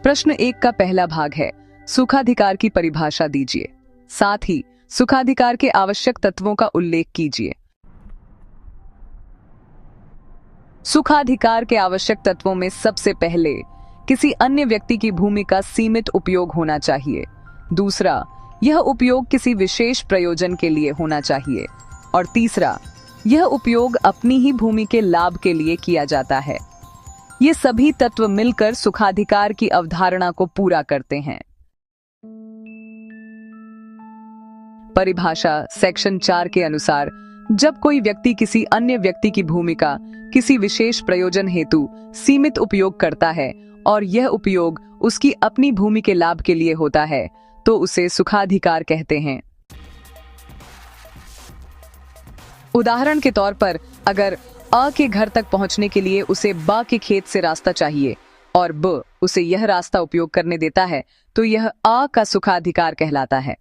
प्रश्न 1 का पहला भाग है, सुखाधिकार की परिभाषा दीजिए। साथ ही सुखाधिकार के आवश्यक तत्वों का उल्लेख कीजिए। सुखाधिकार के आवश्यक तत्वों में सबसे पहले किसी अन्य व्यक्ति की भूमि का सीमित उपयोग होना चाहिए। दूसरा, यह उपयोग किसी विशेष प्रयोजन के लिए होना चाहिए। और तीसरा, यह उपयोग अपनी ही भूमि के लाभ के लिए किया जाता है। ये सभी तत्व मिलकर सुखाधिकार की अवधारणा को पूरा करते हैं। परिभाषा सेक्शन 4 के अनुसार, जब कोई व्यक्ति किसी अन्य व्यक्ति की भूमि का किसी विशेष प्रयोजन हेतु सीमित उपयोग करता है और यह उपयोग उसकी अपनी भूमि के लाभ के लिए होता है, तो उसे सुखाधिकार कहते हैं। उदाहरण के तौर पर, अगर अ के घर तक पहुंचने के लिए उसे ब के खेत से रास्ता चाहिए और ब उसे यह रास्ता उपयोग करने देता है, तो यह अ का सुखाधिकार कहलाता है।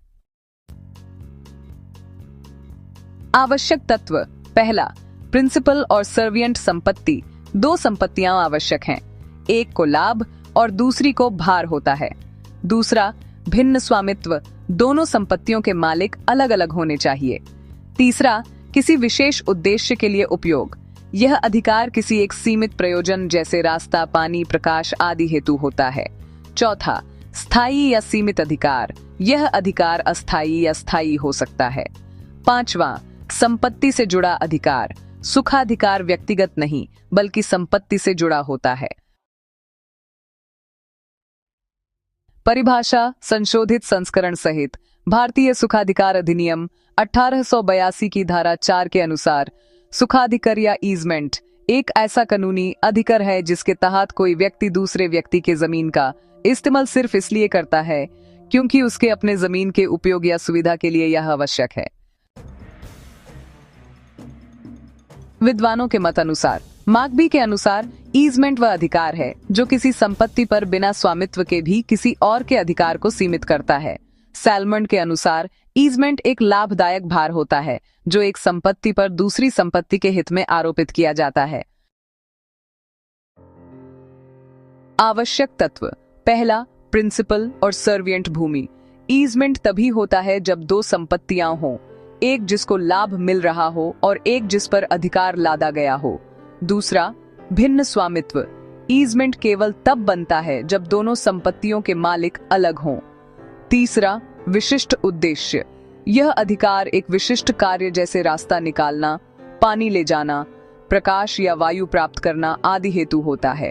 आवश्यक तत्व पहला, प्रिंसिपल और सर्विएंट संपत्ति। दो संपत्तियां आवश्यक हैं, एक को लाभ और दूसरी को भार होता है। दूसरा, भिन्न स्वामित्व। दोनों संपत्तियों के मालिक अलग अलग होने चाहिए। तीसरा, किसी विशेष उद्देश्य के लिए उपयोग। यह अधिकार किसी एक सीमित प्रयोजन जैसे रास्ता, पानी, प्रकाश आदि हेतु होता है। चौथा, स्थायी या सीमित अधिकार। यह अधिकार अस्थायी या स्थायी हो सकता है। पांचवा, संपत्ति से जुड़ा अधिकार। सुखाधिकार व्यक्तिगत नहीं बल्कि संपत्ति से जुड़ा होता है। परिभाषा संशोधित संस्करण सहित भारतीय सुखाधिकार अधिनियम 1882 की धारा 4 के अनुसार, सुखाधिकार या ईजमेंट एक ऐसा कानूनी अधिकार है जिसके तहत कोई व्यक्ति दूसरे व्यक्ति के जमीन का इस्तेमाल सिर्फ इसलिए करता है क्योंकि उसके अपने जमीन के उपयोग या सुविधा के लिए यह आवश्यक है। विद्वानों के मत अनुसार, मार्कबी के अनुसार, ईजमेंट वह अधिकार है जो किसी संपत्ति पर बिना स्वामित्व के भी किसी और के अधिकार को सीमित करता है। सैलमंड के अनुसार, ईजमेंट एक लाभदायक भार होता है जो एक संपत्ति पर दूसरी संपत्ति के हित में आरोपित किया जाता है। आवश्यक तत्व पहला, प्रिंसिपल और सर्विएंट भूमि। ईजमेंट तभी होता है जब दो संपत्तियां हों, एक जिसको लाभ मिल रहा हो और एक जिस पर अधिकार लादा गया हो। दूसरा, भिन्न स्वामित्व। ईजमेंट केवल तब बनता है जब दोनों संपत्तियों के मालिक अलग हों। तीसरा, विशिष्ट उद्देश्य। यह अधिकार एक विशिष्ट कार्य जैसे रास्ता निकालना, पानी ले जाना, प्रकाश या वायु प्राप्त करना आदि हेतु होता है।